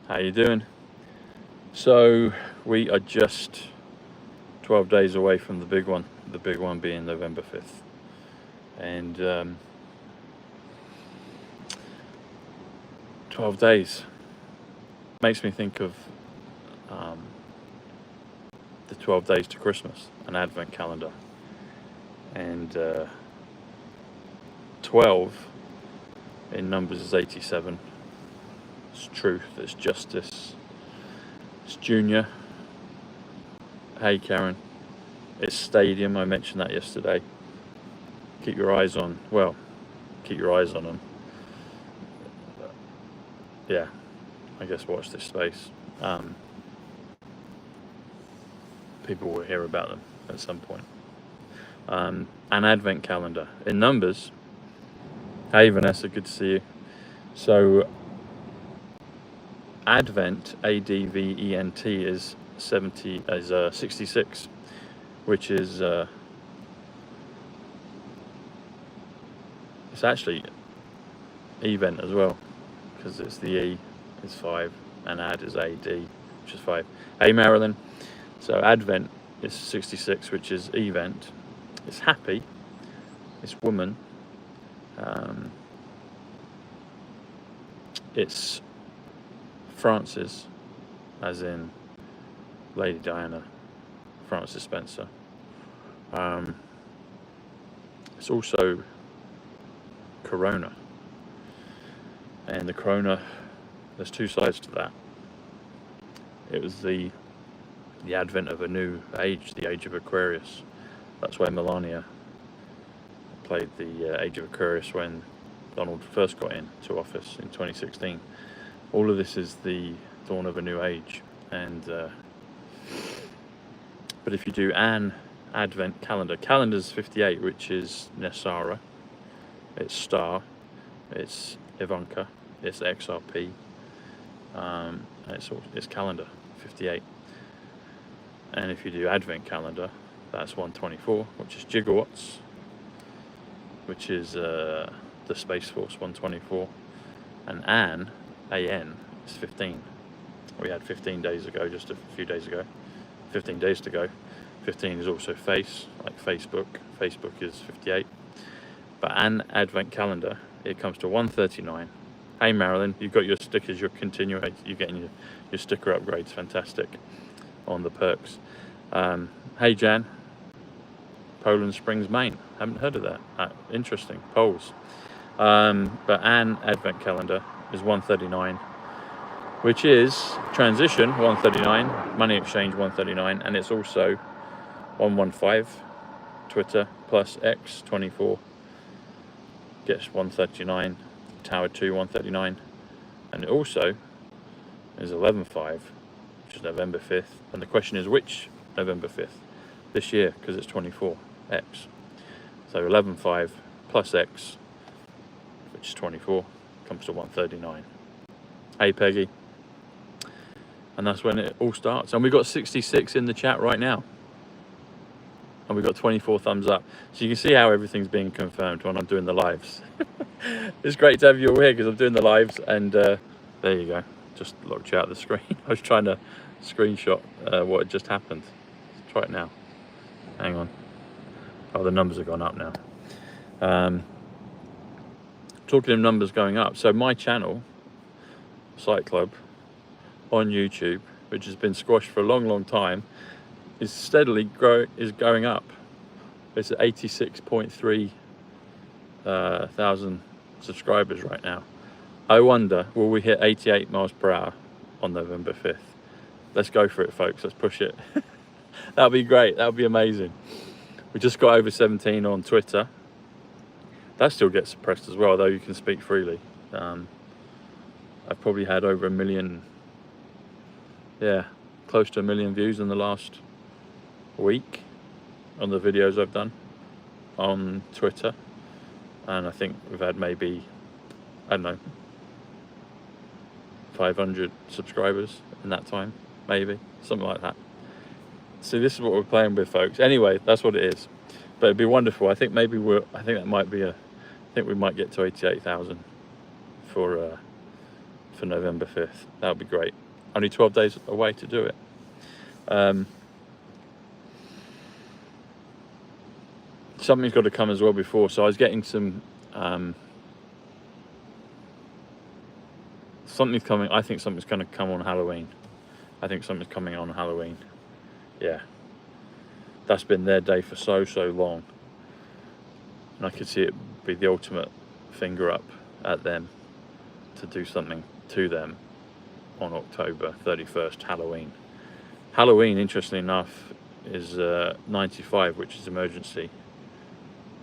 How you doing? So we are just 12 days away from the big one being November 5th. And 12 days makes me think of the 12 days to Christmas, an advent calendar. And 12 in numbers is 87. It's truth, it's justice, it's junior. Hey Karen, it's stadium, I mentioned that yesterday. Keep your eyes on them. Yeah, I guess watch this space. People will hear about them at some point. An advent calendar in numbers. Hey Vanessa, good to see you. So Advent, A-D-V-E-N-T, is 66, which is it's actually event as well, because it's the E is 5 and ad is A-D, which is 5. Hey Marilyn. So Advent is 66, which is event. It's happy. It's woman. It's Frances, as in Lady Diana, Frances Spencer. It's also Corona, and the Corona, there's two sides to that. It was the advent of a new age, the Age of Aquarius. That's why Melania played the Age of Aquarius when Donald first got into office in 2016. All of this is the dawn of a new age, and but if you do an advent calendar's 58, which is Nesara, it's Star, it's Ivanka, it's XRP, and it's calendar 58. And if you do advent calendar, that's 124, which is gigawatts, which is the Space Force 124, and AN is 15. We had 15 days ago, just a few days ago. 15 days to go. 15 is also face, like Facebook. Facebook is 58. But an advent calendar, it comes to 139. Hey Marilyn, you've got your stickers, you're continuing, you're getting your sticker upgrades, fantastic, on the perks. Hey Jan, Poland Springs, Maine. Haven't heard of that. Interesting, Poles. But an advent calendar is 139, which is transition 139, money exchange 139, and it's also 115, Twitter plus X 24 gets 139, Tower 2 139, and it also is 11.5, which is November 5th. And the question is, which November 5th? This year, because it's 24 X. So 11.5 plus X, which is 24, comes to 139. Hey Peggy. And that's when it all starts. And we've got 66 in the chat right now. And we've got 24 thumbs up. So you can see how everything's being confirmed when I'm doing the lives. It's great to have you all here because I'm doing the lives. And there you go. Just locked you out of the screen. I was trying to screenshot what had just happened. Let's try it now. Hang on. Oh, the numbers have gone up now. Talking of numbers going up. So my channel, Psych.Club, on YouTube, which has been squashed for a long time, is steadily going up. It's at 86.3 thousand subscribers right now. I wonder, will we hit 88 miles per hour on November 5th? Let's go for it, folks. Let's push it. That'll be great. That'll be amazing. We just got over 17 on Twitter. That still gets suppressed as well, though you can speak freely. I've probably had over 1 million, close to 1 million views in the last week on the videos I've done on Twitter. And I think we've had maybe, I don't know, 500 subscribers in that time, maybe, something like that. So this is what we're playing with, folks. Anyway, that's what it is. But it'd be wonderful. I think maybe I think we might get to 88,000 for for November 5th. That would be great. Only 12 days away to do it. Something's got to come as well before. So I was getting some something's coming. I think something's going to come on Halloween. I think something's coming on Halloween. Yeah, that's been their day for so long, and I could see it be the ultimate finger up at them to do something to them on October 31st, Halloween. Halloween, interestingly enough, is 95, which is emergency,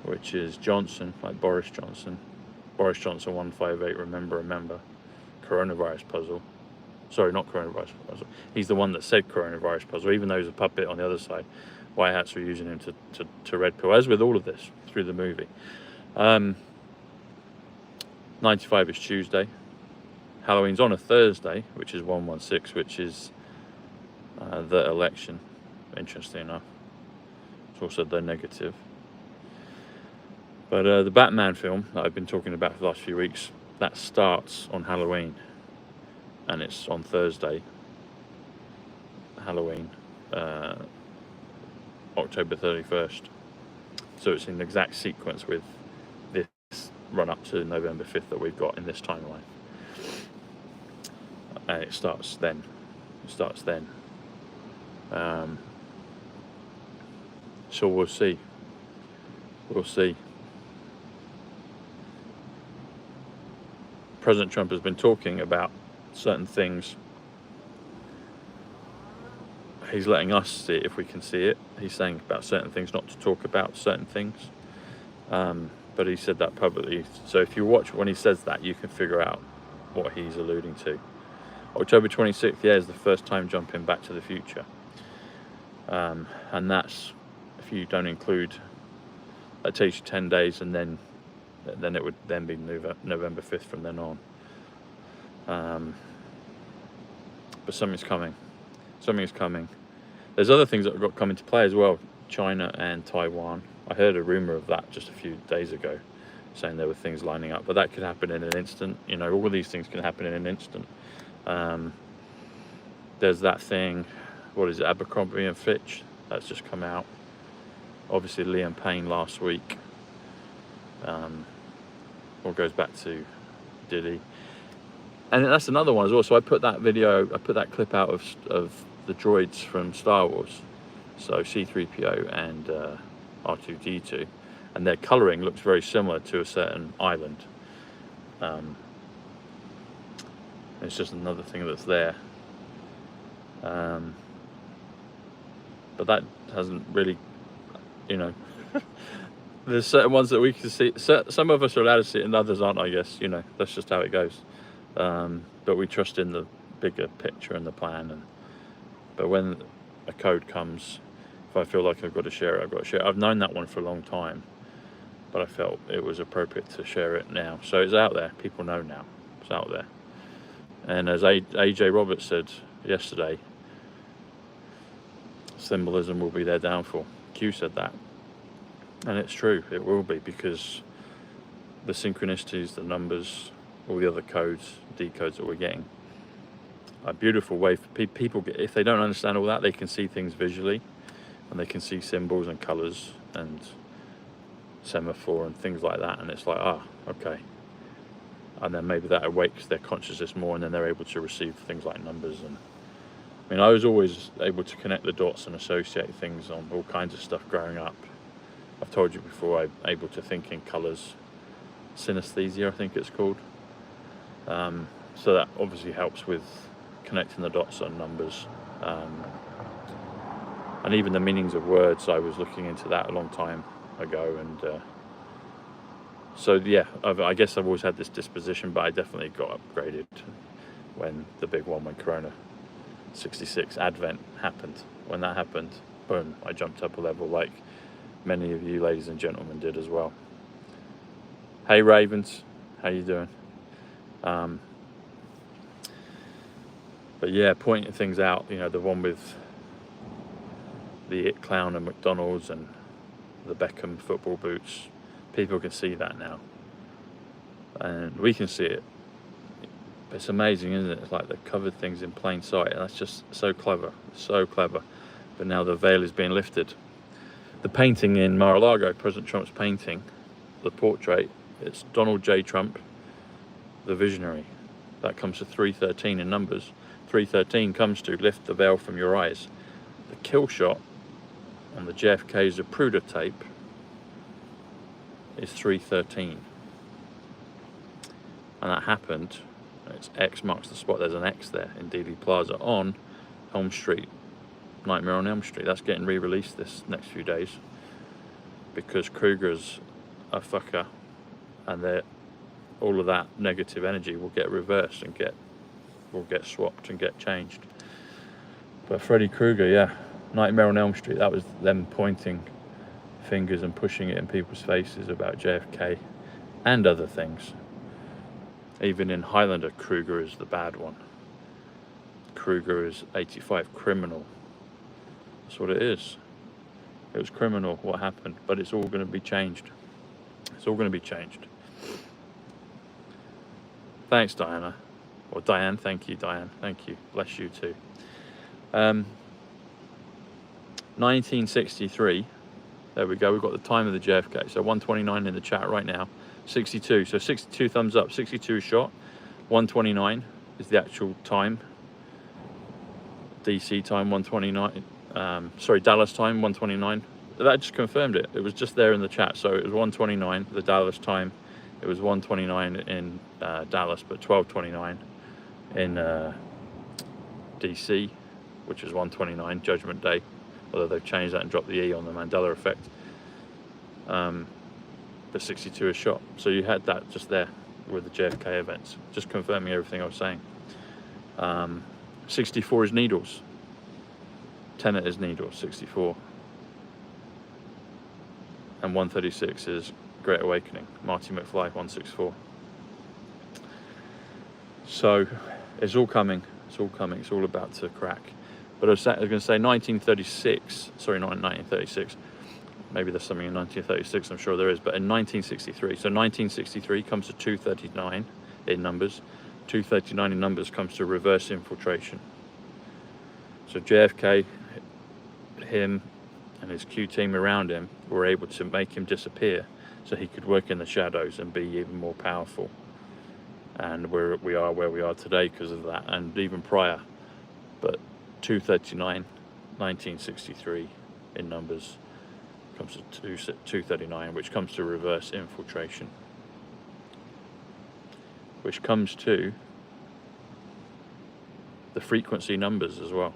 which is Johnson, like Boris Johnson. Boris Johnson 158, remember, coronavirus puzzle. Sorry, not coronavirus puzzle. He's the one that said coronavirus puzzle, even though he's a puppet on the other side. White hats were using him to red pill, as with all of this through the movie. 95 is Tuesday. Halloween's on a Thursday, which is 116, which is the election, interesting enough. It's also the negative. But the Batman film that I've been talking about for the last few weeks, that starts on Halloween, and it's on Thursday, Halloween, October 31st. So it's in exact sequence with this run up to November 5th that we've got in this timeline. And it starts then. So we'll see. President Trump has been talking about certain things. He's letting us see it if we can see it. He's saying about certain things not to talk about certain things. But he said that publicly. So if you watch when he says that, you can figure out what he's alluding to. October 26th, yeah, is the first time jumping Back to the Future. And that's, if you don't include, that takes you 10 days, and then it would then be November 5th from then on. But something's coming. There's other things that have got come into play as well. China and Taiwan. I heard a rumor of that just a few days ago, saying there were things lining up, but that could happen in an instant. You know, all of these things can happen in an instant. There's that thing, what is it, Abercrombie and Fitch, that's just come out. Obviously Liam Payne last week. All goes back to Diddy. And that's another one as well. So I put that clip out of the droids from Star Wars. So C-3PO and R2-D2. And their colouring looks very similar to a certain island. It's just another thing that's there. But that hasn't really, you know, there's certain ones that we can see. Some of us are allowed to see it and others aren't, I guess. You know, that's just how it goes. But we trust in the bigger picture and the plan. But when a code comes, if I feel like I've got to share it, I've got to share it. I've known that one for a long time, but I felt it was appropriate to share it now. So it's out there. People know now. It's out there. And as AJ Roberts said yesterday, symbolism will be their downfall. Q said that. And it's true, it will be, because the synchronicities, the numbers, all the other codes, decodes that we're getting, a beautiful way for people, if they don't understand all that, they can see things visually, and they can see symbols and colours and semaphore and things like that, and it's like, okay. And then maybe that awakes their consciousness more, and then they're able to receive things like numbers. And I mean, I was always able to connect the dots and associate things on all kinds of stuff growing up. I've told you before, I'm able to think in colours. Synesthesia, I think it's called. So that obviously helps with connecting the dots on numbers. And even the meanings of words, I was looking into that a long time ago. And so, yeah, I guess I've always had this disposition, but I definitely got upgraded when the big one, when Corona 66 Advent happened. When that happened, boom, I jumped up a level, like many of you ladies and gentlemen did as well. Hey Ravens, how you doing? But yeah, pointing things out, you know, the one with the It Clown and McDonald's and the Beckham football boots, people can see that now. And we can see it. It's amazing, isn't it? It's like they've covered things in plain sight, and that's just so clever, so clever. But now the veil is being lifted. The painting in Mar-a-Lago, President Trump's painting, the portrait, it's Donald J. Trump, the visionary. That comes to 313 in numbers. 313 comes to lift the veil from your eyes. The kill shot on the JFK Zapruder tape is 313. And that happened, it's X marks the spot, there's an X there in Dealey Plaza on Elm Street, Nightmare on Elm Street. That's getting re-released this next few days because Kruger's a fucker, and all of that negative energy will get reversed and will get swapped and get changed. But Freddy Krueger, yeah, Nightmare on Elm Street, that was them pointing fingers and pushing it in people's faces about JFK and other things. Even in Highlander, Krueger is the bad one. Krueger is 85, criminal. That's what it is. It was criminal what happened, but it's all going to be changed. It's all going to be changed. Thanks, Diana. Or Diane, thank you, Diane. Thank you. Bless you too. 1963. There we go. We've got the time of the JFK. So 129 in the chat right now. 62. So 62 thumbs up. 62 shot. 129 is the actual time. DC time 129. Sorry, Dallas time 129. That just confirmed it. It was just there in the chat. So it was 129, the Dallas time. It was 129 in Dallas, but 12:29 in DC, which is 129, Judgment Day. Although they've changed that and dropped the E on the Mandela effect. But 62 is shot. So you had that just there with the JFK events, just confirming everything I was saying. 64 is needles. Tenet is needles, 64. And 136 is Great Awakening, Marty McFly, 164. So it's all coming, it's all coming, it's all about to crack. But I was going to say 1936, sorry, not in 1936, maybe there's something in 1936, I'm sure there is, but in 1963, so 1963 comes to 239 in numbers, 239 in numbers comes to reverse infiltration. So JFK, him and his Q team around him were able to make him disappear so he could work in the shadows and be even more powerful. And we are where we are today because of that, and even prior. But 239, 1963 in numbers comes to 239, which comes to reverse infiltration, which comes to the frequency numbers as well,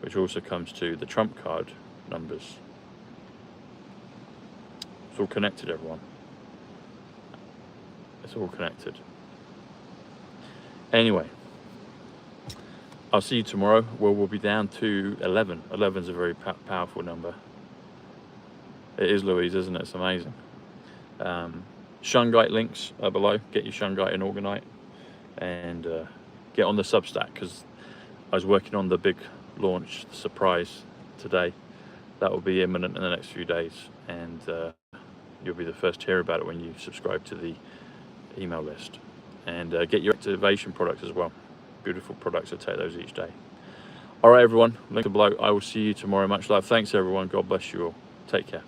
which also comes to the trump card numbers. It's all connected, everyone. It's all connected. Anyway, I'll see you tomorrow. Well, we'll be down to 11. 11 is a very powerful number. It is, Louise, isn't it? It's amazing. Shungite links are below. Get your Shungite and Orgonite, and get on the Substack, because I was working on the big launch surprise today. That will be imminent in the next few days, and you'll be the first to hear about it when you subscribe to the email list. And get your activation products as well. Beautiful products. I take those each day. All right, everyone. Link below. I will see you tomorrow. Much love. Thanks, everyone. God bless you all. Take care.